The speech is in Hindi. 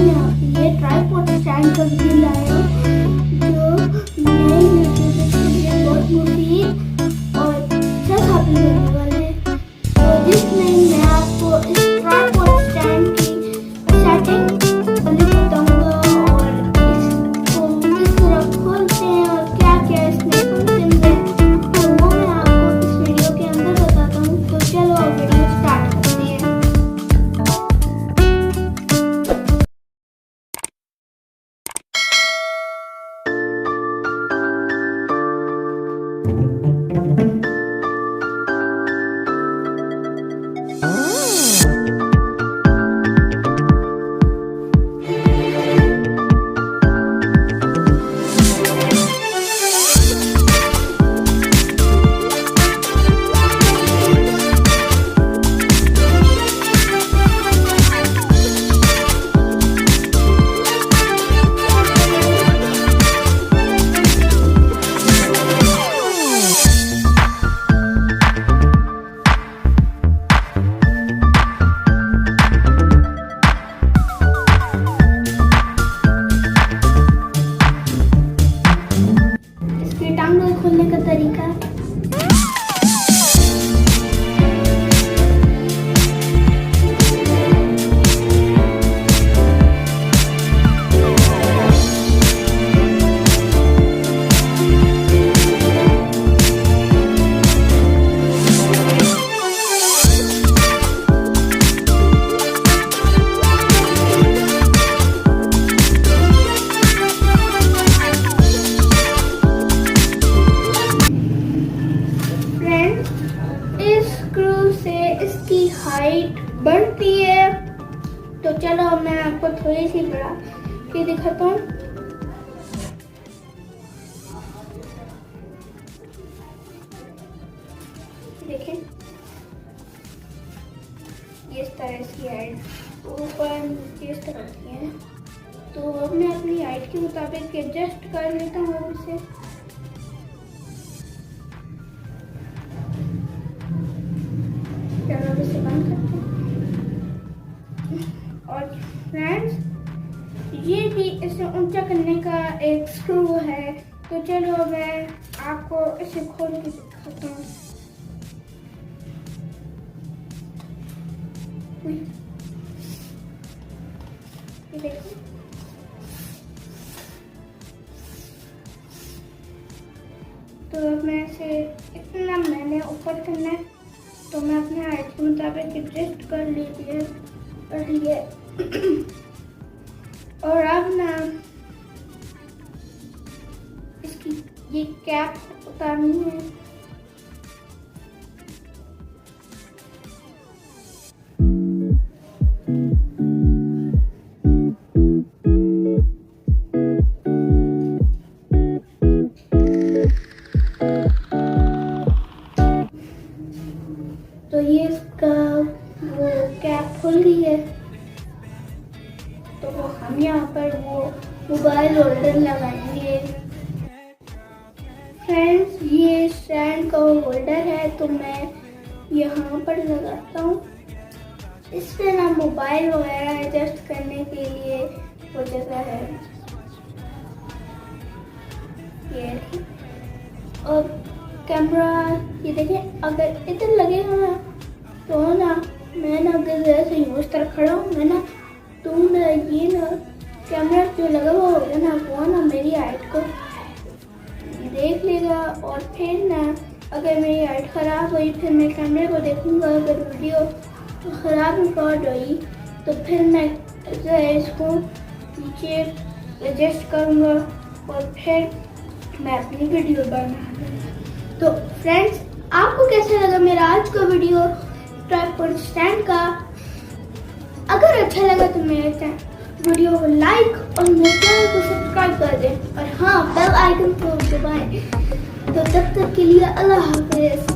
मैं ये ट्राइपॉड स्टैंड का भी लाया हूँ जो नए यूट्यूबर्स के लिए बहुत मुफीद और अच्छा साबित होने वाला है। तो जिसमें मैं आपको इस ट्राइपॉड स्टैंड की सेटिंग बताऊंगा और इसको किस तरह खोलते हैं और क्या क्या इसमें फंक्शन है, तो वो मैं आपको इस वीडियो के अंदर बताता हूँ। तो चलो वीडियो स्टार्ट करते हैं। खोलने का तरीका इसकी हाइट बढ़ती है। तो चलो मैं आपको थोड़ी सी बढ़ा के दिखाता हूँ। देखें इस तरह इसकी हाइट ऊपर नीचे इस तरह की है। तो अब मैं अपनी हाइट के मुताबिक एडजस्ट कर लेता हूँ अब इसे। चलो इसे बंद करते हैं। और फ्रेंड्स ये भी इसे ऊंचा करने का एक स्क्रू है। तो चलो मैं आपको इसे खोल के दिखाता हूँ। ये देखो तो अब मैं इसे इतना मैंने ऊपर करना है। तो मैं अपने हाइट के मुताबिक एडजस्ट कर लिए और अब ना इसकी ये कैप उतारनी है। तो ये इसका वो कैप खुल गई है। तो वो हम यहाँ पर वो मोबाइल होल्डर लगाएंगे। फ्रेंड्स ये स्टैंड का होल्डर है तो मैं यहाँ पर लगाता हूँ। इसमें ना मोबाइल वगैरह एडजस्ट करने के लिए वो जगह है। ये और कैमरा ये देखें, अगर इधर लगेगा ना तो ना मैं ना अगर जैसे उस तरह खड़ा हूँ मैं ना तो ना ये ना कैमरा जो लगा हुआ होगा ना वो ना मेरी हाइट को देख लेगा। और फिर ना अगर मेरी हाइट ख़राब हुई फिर मैं कैमरे को देखूँगा। अगर वीडियो ख़राब रिकॉर्ड हुई तो फिर मैं इसको नीचे एडजस्ट करूँगा और फिर मैं अपनी वीडियो बनाऊँगा। तो फ्रेंड्स आपको कैसा लगा मेरा आज का वीडियो ट्राइपॉड स्टैंड का? अगर अच्छा लगा तो मेरे वीडियो को लाइक और मेरे चैनल को सब्सक्राइब कर दें और हाँ बेल आइकन को दबाएं। तो तब तक के लिए अल्लाह हाफिज़।